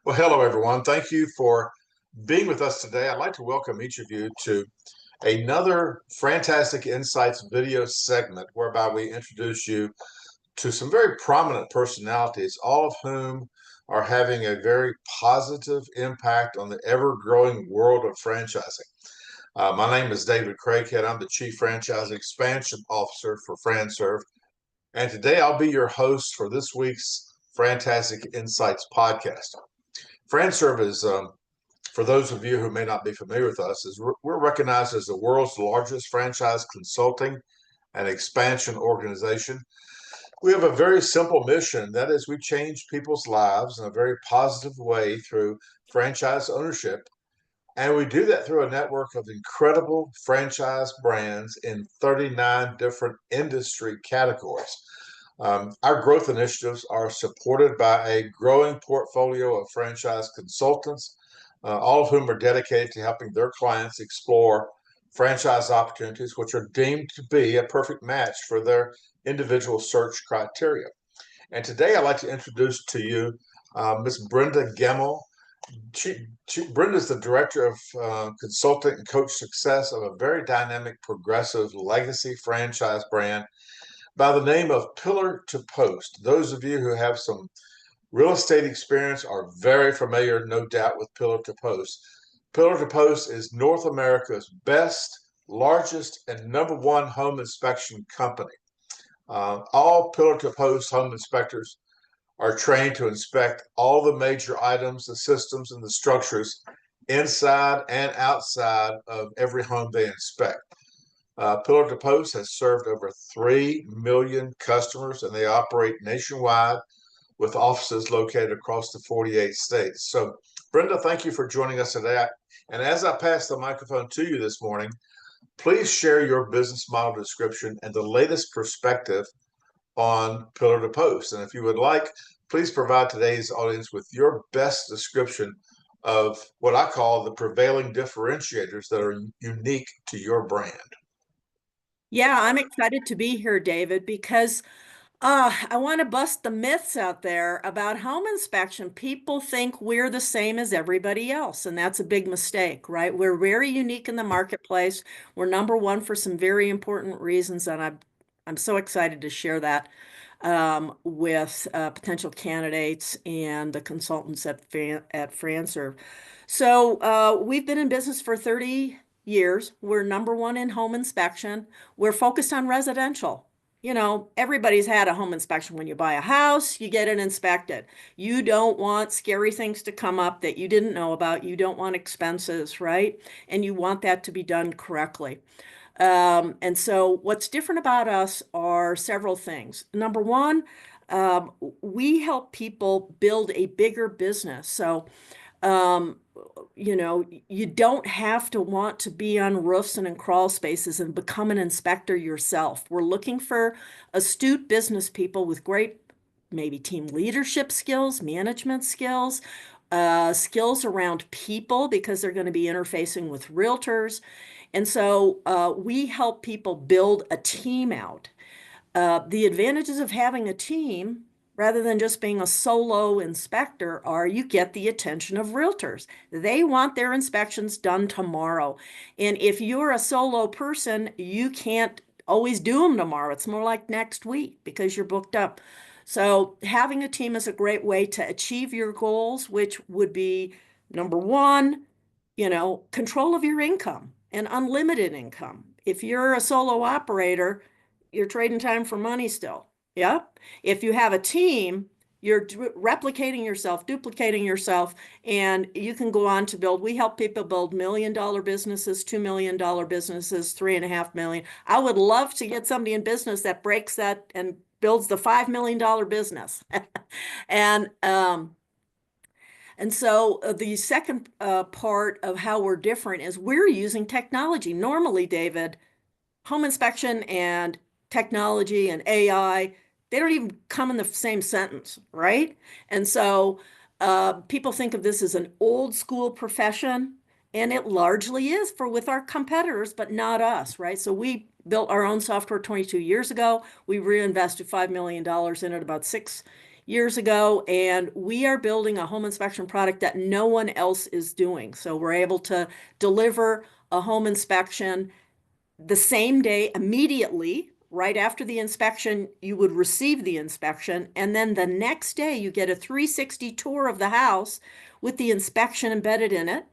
Well, hello, everyone. Thank you for being with us today. I'd like to welcome each of you to another FranTastic InSights video segment whereby we introduce you to some very prominent personalities, all of whom are having a very positive impact on the ever-growing world of franchising. My name is David Craghead. I'm the Chief Franchise Expansion Officer for FranServe. And today I'll be your host for this week's FranTastic InSights podcast. FranServe is, for those of you who may not be familiar with us, is we're recognized as the world's largest franchise consulting and expansion organization. We have a very simple mission. That is, we change people's lives in a very positive way through franchise ownership. And we do that through a network of incredible franchise brands in 39 different industry categories. Our growth initiatives are supported by a growing portfolio of franchise consultants, all of whom are dedicated to helping their clients explore franchise opportunities, which are deemed to be a perfect match for their individual search criteria. And today I'd like to introduce to you Ms. Brenda Gemmell. Brenda is the Director of Consulting and Coach Success of a very dynamic, progressive legacy franchise brand by the name of Pillar to Post. Those of you who have some real estate experience are very familiar, no doubt, with Pillar to Post. Pillar to Post is North America's best, largest, and #1 home inspection company. All Pillar to Post home inspectors are trained to inspect all the major items, the systems, and the structures inside and outside of every home they inspect. Pillar to Post has served over 3 million customers, and they operate nationwide with offices located across the 48 states. So, Brenda, thank you for joining us today. And as I pass the microphone to you this morning, please share your business model description and the latest perspective on Pillar to Post. And if you would like, please provide today's audience with your best description of what I call the prevailing differentiators that are unique to your brand. Yeah, I'm excited to be here, David, because I want to bust the myths out there about home inspection. People think we're the same as everybody else, and that's a big mistake, right? We're very unique in the marketplace. We're @1 for some very important reasons, and I'm so excited to share that with potential candidates and the consultants at FranServe. So we've been in business for 30 years. We're #1 in home inspection. We're focused on residential. You know, everybody's had a home inspection. When you buy a house, you get it inspected. You don't want scary things to come up that you didn't know about. You don't want expenses, right? And you want that to be done correctly. And so what's different about us are several things. #1, we help people build a bigger business. So you know, you don't have to want to be on roofs and in crawl spaces and become an inspector yourself. We're looking for astute business people with great, maybe team leadership skills, management skills, skills around people because they're going to be interfacing with realtors. And so we help people build a team out. The advantages of having a team rather than just being a solo inspector are you get the attention of realtors. They want their inspections done tomorrow. And if you're a solo person, you can't always do them tomorrow. It's more like next week because you're booked up. So having a team is a great way to achieve your goals, which would be #1, you know, control of your income and unlimited income. If you're a solo operator, you're trading time for money still. Yeah. If you have a team, you're replicating yourself, duplicating yourself, and you can go on to build. We help people build $1 million businesses, $2 million businesses, $3.5 million. I would love to get somebody in business that breaks that and builds the $5 million business. And so the second part of how we're different is we're using technology. Normally, David, home inspection and technology and AI, they don't even come in the same sentence, right? And so people think of this as an old school profession, and it largely is with our competitors, but not us, right? So we built our own software 22 years ago. We reinvested $5 million in it about 6 years ago, and we are building a home inspection product that no one else is doing. So we're able to deliver a home inspection the same day, immediately. Right after the inspection, you would receive the inspection, and then the next day you get a 360 tour of the house with the inspection embedded in it.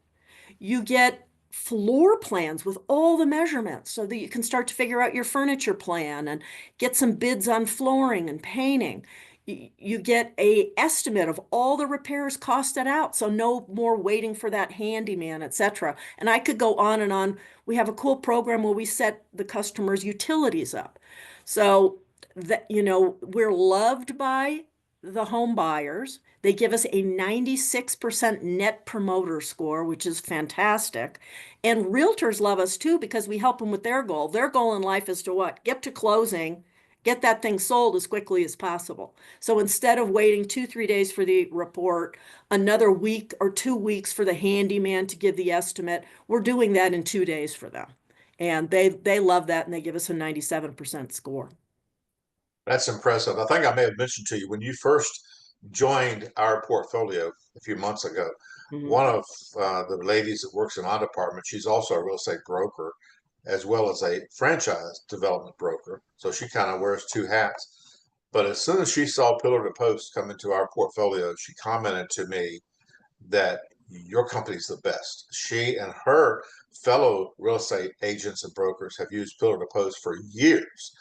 You get floor plans with all the measurements so that you can start to figure out your furniture plan and get some bids on flooring and painting. You get a estimate of all the repairs costed out, so no more waiting for that handyman, etc. And I could go on and on. We have a cool program where we set the customer's utilities up. So that, we're loved by the home buyers. They give us a 96% net promoter score, which is fantastic. And realtors love us too because we help them with their goal. Their goal in life is to what? Get to closing, get that thing sold as quickly as possible. So instead of waiting 2, 3 days for the report, another week or 2 weeks for the handyman to give the estimate, we're doing that in 2 days for them. And they love that, and they give us a 97% score. That's impressive. I think I may have mentioned to you when you first joined our portfolio a few months ago, Mhm. one of the ladies that works in my department, she's also a real estate broker as well as a franchise development broker. So she kind of wears two hats. But as soon as she saw Pillar to Post come into our portfolio, she commented to me that your company's the best. She and her fellow real estate agents and brokers have used Pillar to Post for years.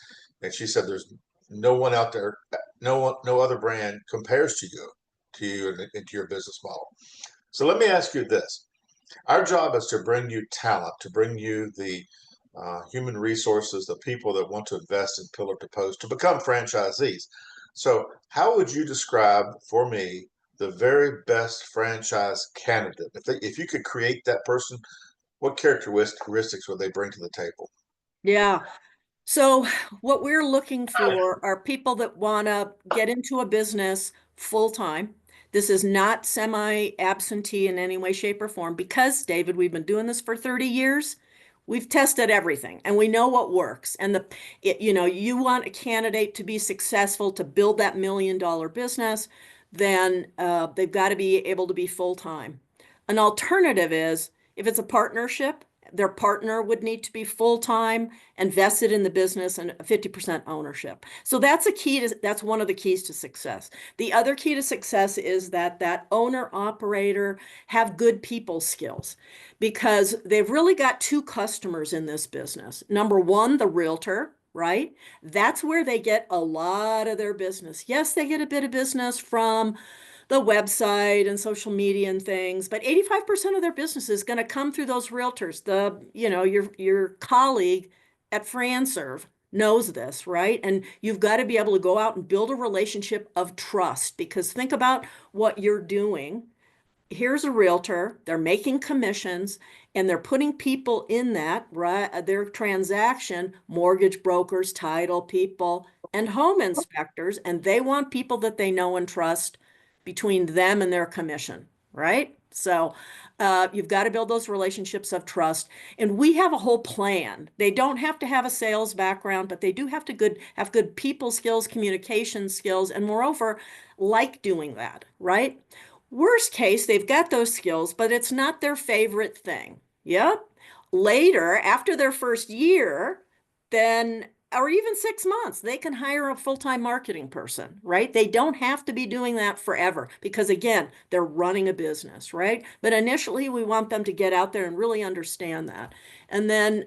And she said there's no one out there, no other brand compares to you and to your business model. So let me ask you this. Our job is to bring you talent, to bring you the human resources, the people that want to invest in Pillar to Post to become franchisees. So, how would you describe for me the very best franchise candidate? If you could create that person, what characteristics would they bring to the table? Yeah. So, what we're looking for are people that want to get into a business full time. This is not semi-absentee in any way, shape, or form because, David, we've been doing this for 30 years. We've tested everything and we know what works. And you want a candidate to be successful to build that $1 million business, then they've got to be able to be full time. An alternative is if it's a partnership, their partner would need to be full time and vested in the business and 50% ownership. So that's one of the keys to success. The other key to success is that owner operator have good people skills because they've really got two customers in this business. Number one, the realtor, right? That's where they get a lot of their business. Yes, they get a bit of business from the website and social media and things, but 85% of their business is going to come through those realtors. Your colleague at FranServe knows this, right? And you've got to be able to go out and build a relationship of trust because think about what you're doing. Here's a realtor, they're making commissions and they're putting people in that, right? Their transaction, mortgage brokers, title people, and home inspectors, and they want people that they know and trust between them and their commission, right? So you've got to build those relationships of trust. And we have a whole plan. They don't have to have a sales background, but they do have to have good people skills, communication skills, and moreover, like doing that, right? Worst case, they've got those skills, but it's not their favorite thing. Yep. Later, after their first year, then, or even 6 months, they can hire a full-time marketing person, right? They don't have to be doing that forever because, again, they're running a business, right? But initially, we want them to get out there and really understand that. And then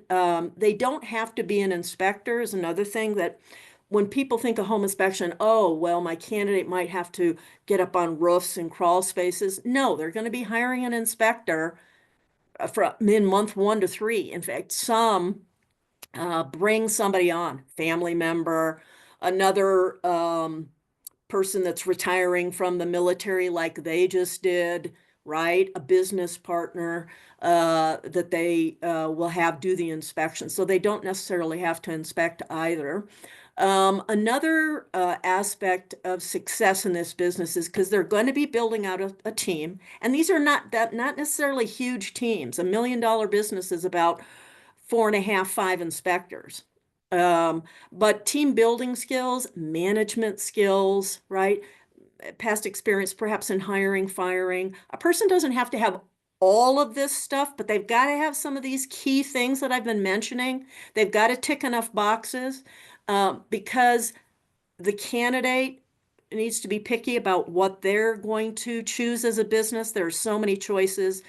they don't have to be an inspector is another thing that when people think of home inspection, oh, well, my candidate might have to get up on roofs and crawl spaces. No, they're going to be hiring an inspector in month 1 to 3. In fact, some bring somebody on, family member, another person that's retiring from the military like they just did, right? A business partner that they will have do the inspection. So they don't necessarily have to inspect either. Another aspect of success in this business is because they're going to be building out a team, and these are not necessarily huge teams. $1 million business is about 4.5, 5 inspectors. But team building skills, management skills, right? past experience perhaps in hiring, firing. A person doesn't have to have all of this stuff, but they've got to have some of these key things that I've been mentioning. They've got to tick enough boxes because the candidate needs to be picky about what they're going to choose as a business. There are so many choices.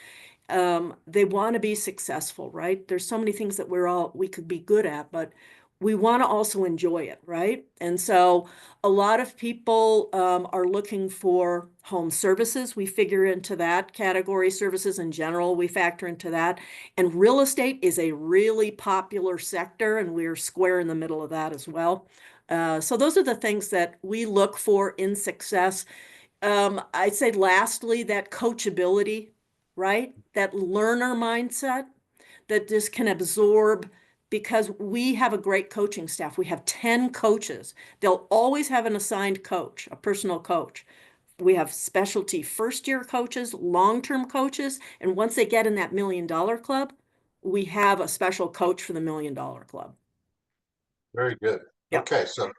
They want to be successful, right? There's so many things that we could be good at, but we want to also enjoy it, right? And so a lot of people are looking for home services. We figure into that category. Services in general, we factor into that. And real estate is a really popular sector, and we're square in the middle of that as well. So those are the things that we look for in success. I'd say lastly, that coachability, right? That learner mindset that just can absorb, because we have a great coaching staff. We have 10 coaches. They'll always have an assigned coach, a personal coach. We have specialty first-year coaches, long-term coaches, and once they get in that $1 million club, we have a special coach for the $1 million club. Very good. Yeah. Okay, so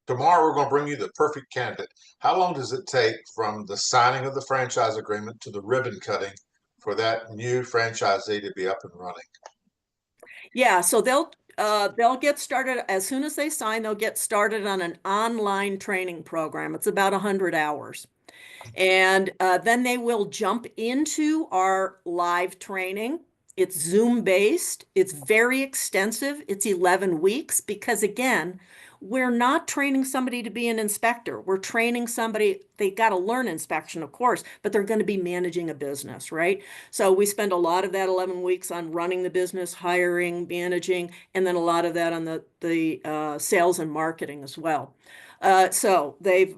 tomorrow we're going to bring you the perfect candidate. How long does it take from the signing of the franchise agreement to the ribbon cutting for that new franchisee to be up and running? Yeah, so they'll get started as soon as they sign. They'll get started on an online training program. It's about 100 hours. And then they will jump into our live training. It's Zoom based. It's very extensive. It's 11 weeks because, again, we're not training somebody to be an inspector. We're training somebody, they got to learn inspection, of course, but they're going to be managing a business, right? So we spend a lot of that 11 weeks on running the business, hiring, managing, and then a lot of that on the sales and marketing as well. So they've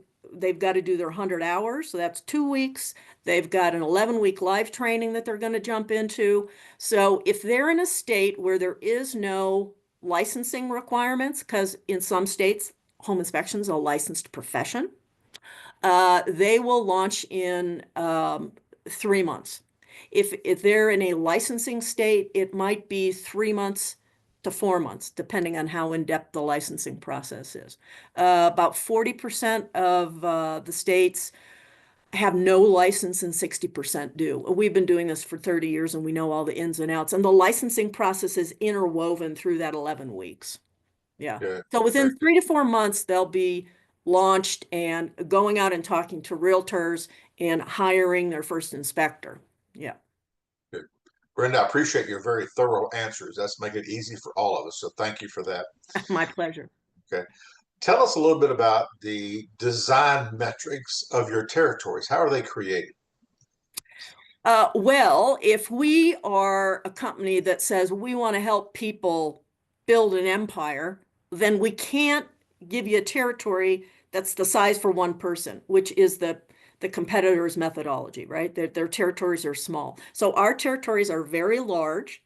got to do their 100 hours. So that's 2 weeks. They've got an 11-week live training that they're going to jump into. So if they're in a state where there is no licensing requirements, because in some states, home inspection is a licensed profession, they will launch in 3 months. If they're in a licensing state, it might be 3 months to 4 months, depending on how in-depth the licensing process is. About 40% of the states have no license and 60% do. We've been doing this for 30 years and we know all the ins and outs. And the licensing process is interwoven through that 11 weeks. Yeah. Good. So Very within 3 to 4 months, they'll be launched and going out and talking to realtors and hiring their first inspector. Yeah. good. Brenda, I appreciate your very thorough answers. That's make it easy for all of us. So thank you for that. My pleasure. Okay. Tell us a little bit about the design metrics of your territories. How are they created? Well, if we are a company that says we want to help people build an empire, then we can't give you a territory that's the size for one person, which is the competitor's methodology, right? Their territories are small. So our territories are very large,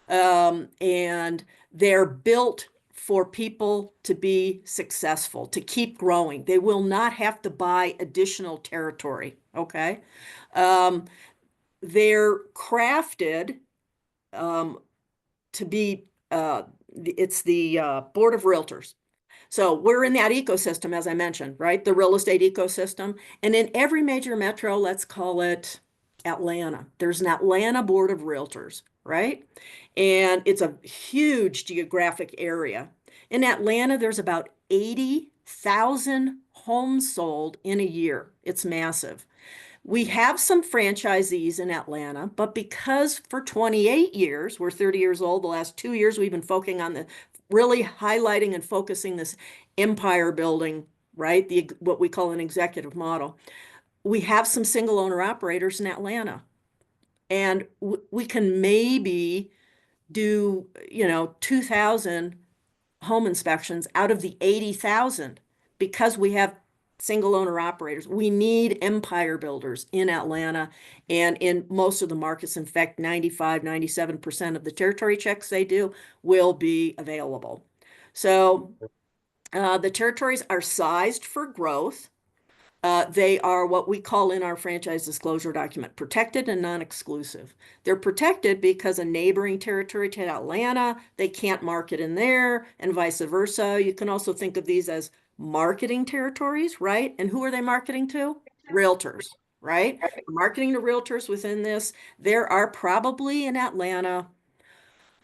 and they're built for people to be successful, to keep growing. They will not have to buy additional territory, okay? They're crafted to be, it's the Board of Realtors. So we're in that ecosystem, as I mentioned, right? The real estate ecosystem. And in every major metro, let's call it Atlanta, there's an Atlanta Board of Realtors, right? And it's a huge geographic area. In Atlanta, there's about 80,000 homes sold in a year. It's massive. We have some franchisees in Atlanta, but because for 28 years, we're 30 years old, the last 2 years we've been focusing on the really highlighting and focusing this empire building, right? What we call an executive model. We have some single owner operators in Atlanta, and we can maybe do, 2,000 home inspections out of the 80,000 because we have single owner operators. We need empire builders in Atlanta and in most of the markets. In fact, 95, 97% of the territory checks they do will be available. So the territories are sized for growth. They are what we call in our franchise disclosure document, protected and non-exclusive. They're protected because a neighboring territory to Atlanta, they can't market in there and vice versa. You can also think of these as marketing territories, right? And who are they marketing to? Realtors, right? Marketing to realtors within this. There are probably in Atlanta,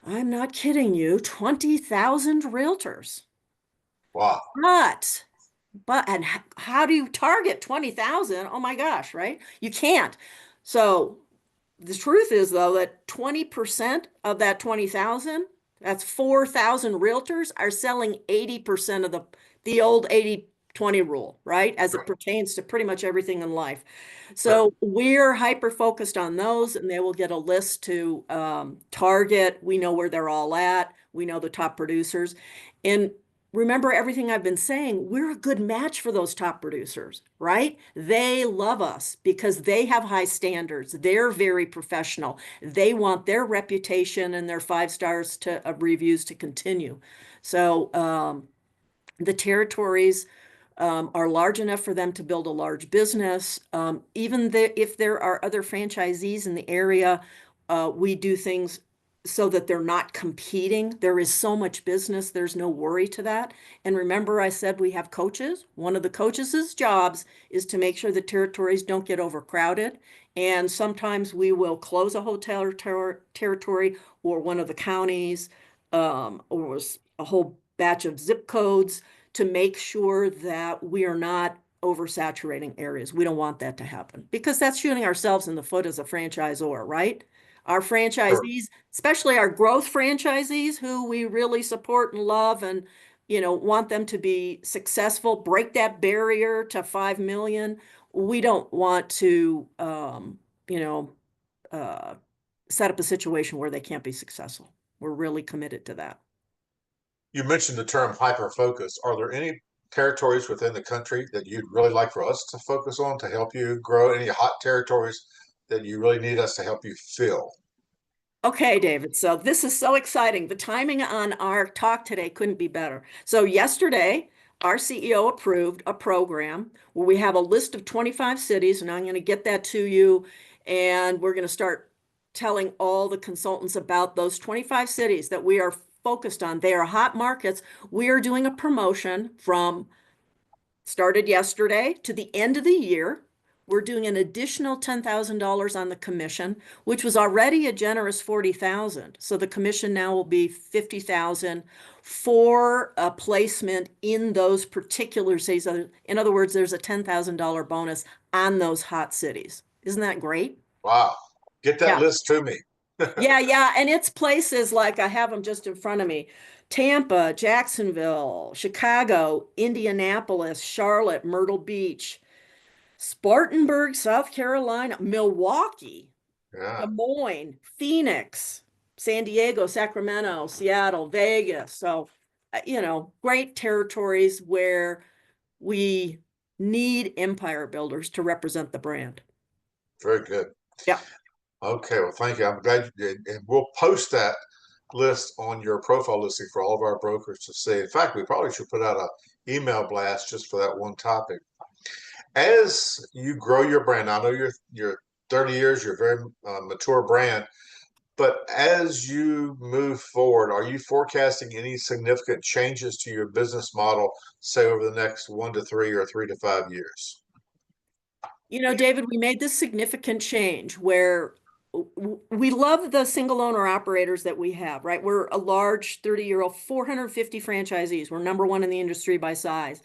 I'm not kidding you, 20,000 realtors. Wow. But, and how do you target 20,000? Oh my gosh, right? You can't. So the truth is, though, that 20% of that 20,000, that's 4,000 realtors, are selling 80% of the old 80/20 rule, right? As it pertains to pretty much everything in life. Sure. So we're hyper focused on those, and they will get a list to target. We know where they're all at. We know the top producers. And remember everything I've been saying, we're a good match for those top producers, right? They love us because they have high standards. They're very professional. They want their reputation and their 5 stars of reviews to continue. So the territories are large enough for them to build a large business. If there are other franchisees in the area, we do things so that they're not competing. There is so much business, there's no worry to that. And remember, I said we have coaches. One of the coaches' jobs is to make sure the territories don't get overcrowded. And sometimes we will close a hotel or territory or one of the counties or a whole batch of zip codes to make sure that we are not oversaturating areas. We don't want that to happen because that's shooting ourselves in the foot as a franchisor, right? Our Sure. franchisees, especially our growth franchisees who we really support and love and want them to be successful, break that barrier to 5 million. We don't want to you know, uh, set up a situation where they can't be successful. We're really committed to that. You mentioned the term hyper focus. Are there any territories within the country that you'd really like for us to focus on to help you grow? Any hot territories that you really need us to help you fill? Okay, David. So this is so exciting. The timing on our talk today couldn't be better. So yesterday, our CEO approved a program where we have a list of 25 cities, and I'm going to get that to you. And we're going to start telling all the consultants about those 25 cities that we are focused on. They are hot markets. We are doing a promotion from started yesterday to the end of the year. We're doing an additional $10,000 on the commission, which was already a generous 40,000. So the commission now will be 50,000 for a placement in those particular cities. In other words, there's a $10,000 bonus on those hot cities. Isn't that great? Wow. Get that Yeah. list to me. Yeah, yeah. And it's places like I have them just in front of me. Tampa, Jacksonville, Chicago, Indianapolis, Charlotte, Myrtle Beach, Spartanburg, South Carolina, Milwaukee, Des Yeah, Moines, Phoenix, San Diego, Sacramento, Seattle, Vegas. So, great territories where we need empire builders to represent the brand. very good. Yeah. Okay, well, thank you. I'm glad you did. And we'll post that list on your profile listing for all of our brokers to see. In fact, we probably should put out an email blast just for that one topic. As you grow your brand, I know you're 30 years, you're a very mature brand, but as you move forward, are you forecasting any significant changes to your business model, say over the next 1 to 3 or 3 to 5 years? David, we made this significant change where we love the single owner operators that we have, right? We're a large 30-year-old, 450 franchisees. We're number one in the industry by size.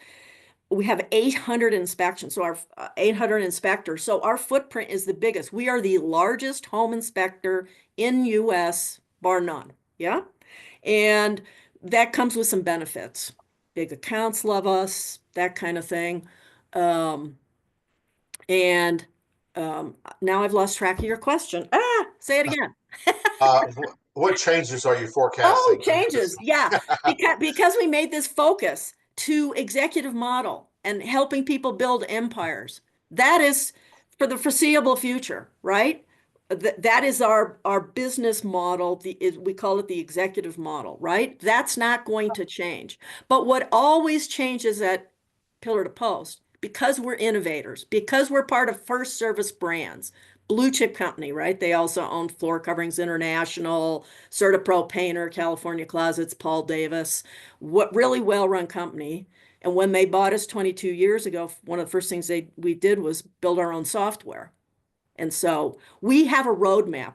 We have 800 inspections, so our 800 inspectors. So our footprint is the biggest. We are the largest home inspector in US, bar none. Yeah. And that comes with some benefits. Big accounts love us, that kind of thing. Um, and now I've lost track of your question. Say it again. What changes are you Oh, forecasting in your changes. business? Yeah. Because we made this focus to executive model and helping people build empires. That is for the foreseeable future, right? That is our business model. We call it the executive model, right? That's not going to change. But what always changes at pillar to post, because we're innovators, because we're part of First Service Brands, blue chip company, right? They also own Floor Coverings International, CertaPro Painter, California Closets, Paul Davis, what really well-run company. And when they bought us 22 years ago, one of the first things we did was build our own software. And so we have a roadmap.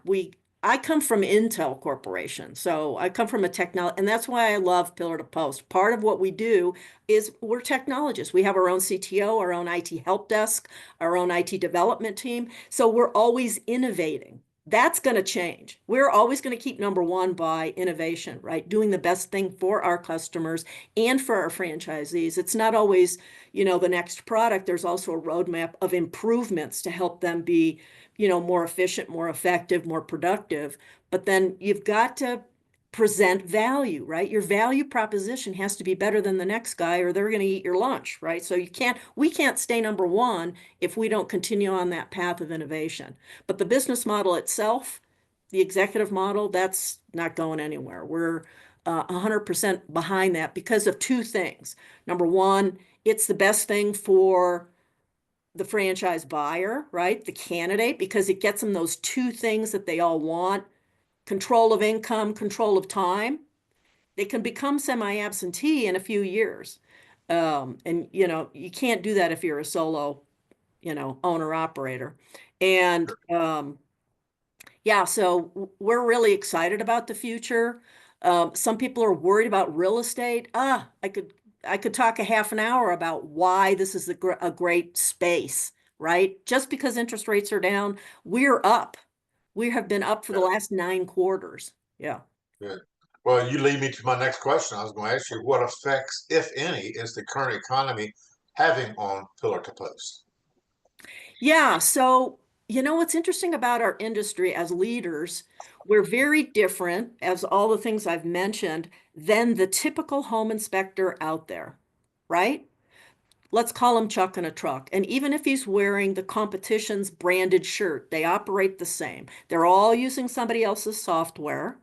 I come from Intel Corporation, so I come from a technology, and that's why I love Pillar to Post. Part of what we do is we're technologists. We have our own CTO, our own IT help desk, our own IT development team. So we're always innovating. That's going to change. We're always going to keep number one by innovation, right? Doing the best thing for our customers and for our franchisees. It's not always, the next product. There's also a roadmap of improvements to help them be more efficient, more effective, more productive. But then you've got to present value, right? Your value proposition has to be better than the next guy or they're going to eat your lunch, right? So we can't stay number one if we don't continue on that path of innovation. But the business model itself, the executive model, that's not going anywhere. We're 100% behind that because of two things. Number one, it's the best thing for the franchise buyer, right? The candidate, because it gets them those two things that they all want: control of income, control of time. They can become semi-absentee in a few years. And you can't do that if you're a solo, owner operator. And yeah, so we're really excited about the future. Some people are worried about real estate. I could talk a half an hour about why this is a great space, right? Just because interest rates are down, we're up. We have been up for the Yeah, last 9 quarters. Yeah. good. Well, you lead me to my next question. I was going to ask you what effects, if any, is the current economy having on Pillar to Post? Yeah. So, what's interesting about our industry as leaders, we're very different, as all the things I've mentioned, than the typical home inspector out there, right? Let's call him Chuck in a truck. And even if he's wearing the competition's branded shirt, they operate the same. They're all using somebody else's software.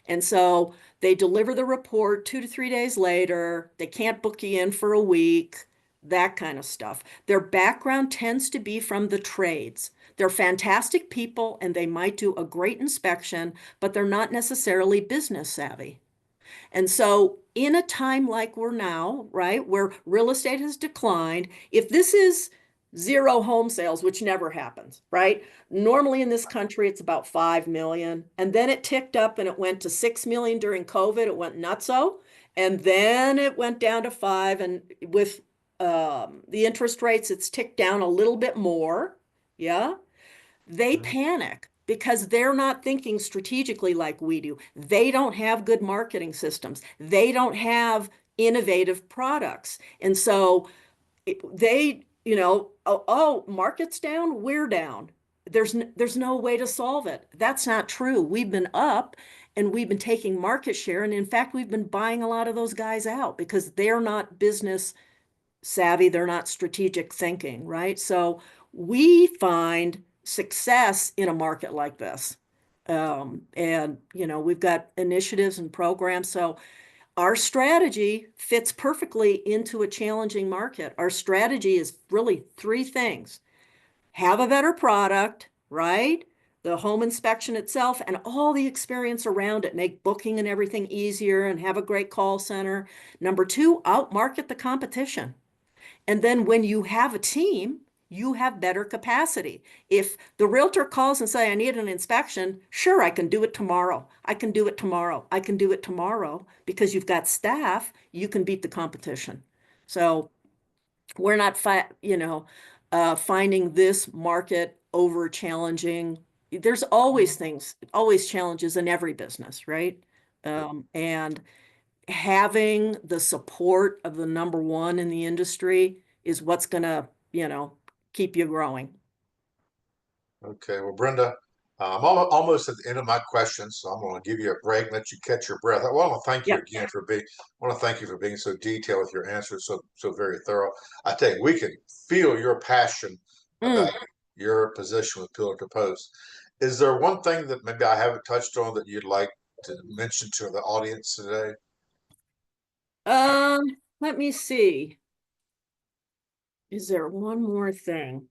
And so they deliver the report 2 to 3 days later. They can't book you in for a week, that kind of stuff. Their background tends to be from the trades. They're fantastic people and they might do a great inspection, but they're not necessarily business savvy. And so, in a time like we're now, right, where real estate has declined, if this is zero home sales, which never happens, right? Normally in this country, it's about 5 million. And then it ticked up and it went to 6 million during COVID. It went nutso. And then it went down to 5. And with the interest rates, it's ticked down a little bit more. Yeah. They Mhm. panic because they're not thinking strategically like we do. They don't have good marketing systems. They don't have innovative products. And so they, oh, market's down, we're down. There's no way to solve it. That's not true. We've been up and we've been taking market share. And in fact, we've been buying a lot of those guys out because they're not business savvy, they're not strategic thinking, right? So we find success in a market like this. And, we've got initiatives and programs. So our strategy fits perfectly into a challenging market. Our strategy is really three things: have a better product, right? The home inspection itself and all the experience around it, make booking and everything easier and have a great call center. Number two, outmarket the competition. And then when you have a team, you have better capacity. If the realtor calls and say, I need an inspection, sure, I can do it tomorrow. I can do it tomorrow. I can do it tomorrow because you've got staff, you can beat the competition. So we're not, finding this market over challenging. There's always things, always challenges in every business, right? And having the support of the number one in the industry is what's going to, keep you growing. Okay, well, Brenda, almost at the end of my questions, so I'm going to give you a break, and let you catch your breath. I want to thank you Yep. again for being. I want to thank you for being so detailed with your answers, so very thorough. I tell you, we can feel your passion about Mm. your position with Pillar to Post. Is there one thing that maybe I haven't touched on that you'd like to mention to the audience today? Let me see. Is there one more thing?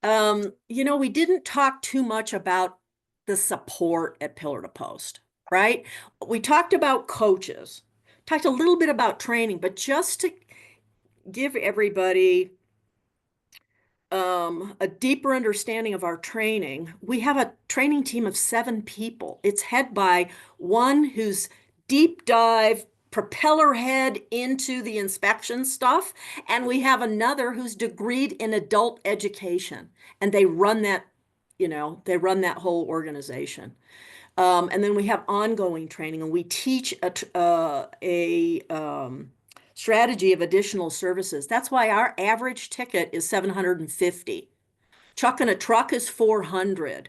We didn't talk too much about the support at Pillar to Post, right? We talked about coaches, talked a little bit about training, but just to give everybody a deeper understanding of our training, we have a training team of 7 people. It's head by one who's deep dive, propeller head into the inspection stuff, and we have another who's degreed in adult education, and they run that, they run that whole organization. And then we have ongoing training, and we teach a strategy of additional services. That's why our average ticket is 750. Chucking a truck is 400.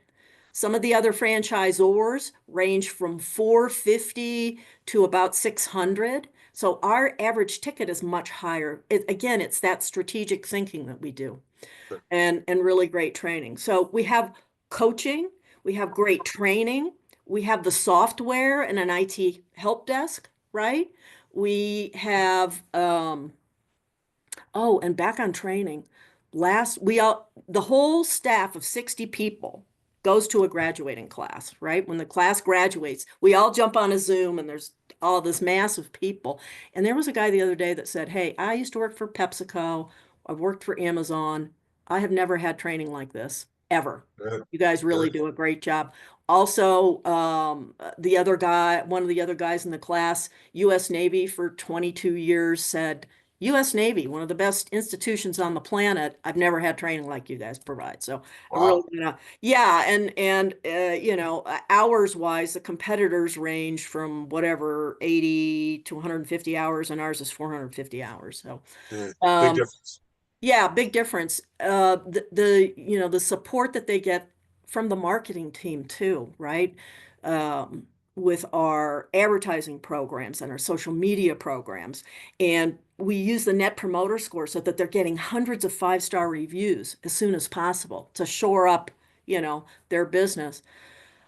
Some of the other franchisors range from 450 to about 600. So our average ticket is much higher. Again, it's that strategic thinking that we do and really great training. So we have coaching, we have great training, we have the software and an IT help desk, right? We have oh, and back on training. The whole staff of 60 people goes to a graduating class, right? When the class graduates, we all jump on a Zoom and there's all this mass of people. And there was a guy the other day that said, "Hey, I used to work for PepsiCo. I've worked for Amazon. I have never had training like this ever. Good, You guys really good. do a great job." Also, the other guy, one of the other guys in the class, U.S. Navy for 22 years, said, U.S. Navy, one of the best institutions on the planet. I've never had training like you guys provide. So I really, Wow. yeah, and hours wise, the competitors range from whatever 80 to 150 hours, and ours is 450 hours. So, Good. Big um, difference. yeah, big difference. The support that they get from the marketing team too, right? With our advertising programs and our social media programs. And we use the Net Promoter Score so that they're getting hundreds of 5-star reviews as soon as possible to shore up, their business.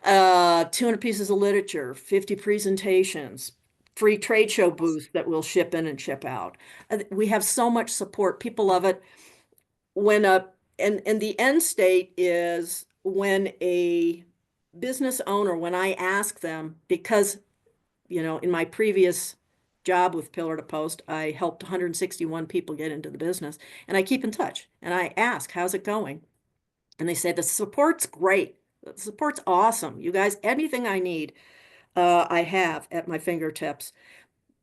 200 pieces of literature, 50 presentations, free trade show booths that we'll ship in and ship out. We have so much support. People love it. When a and the end state is when a business owner, when I ask them, because in my previous job with Pillar to Post, I helped 161 people get into the business, and I keep in touch and I ask, how's it going? And they say the support's great. The support's awesome. You guys, anything I need, I have at my fingertips.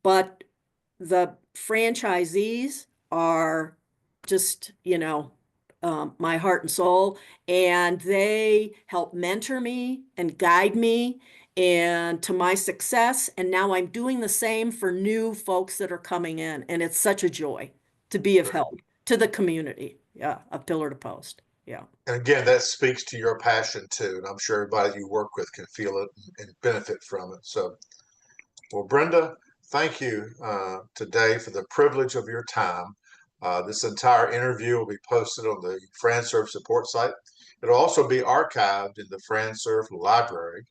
But the franchisees are just, my heart and soul, and they help mentor me and guide me and to my success. And now I'm doing the same for new folks that are coming in. And it's such a joy to be of Great. help to the community, yeah, of Pillar to Post. Yeah. And again, that speaks to your passion too. And I'm sure everybody you work with can feel it and benefit from it. So, well, Brenda, thank you today for the privilege of your time. This entire interview will be posted on the FranServe support site. It'll also be archived in the FranServe library,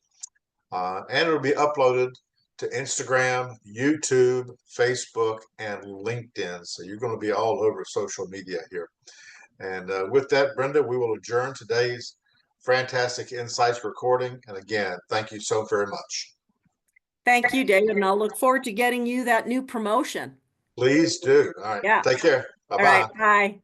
and it'll be uploaded to Instagram, YouTube, Facebook, and LinkedIn. So you're going to be all over social media here. And with that, Brenda, we will adjourn today's FranTastic InSights recording. And again, thank you so very much. Thank you, David, and I'll look forward to getting you that new promotion. Please do. All right. Yeah. Take care. Bye All right. bye. Bye.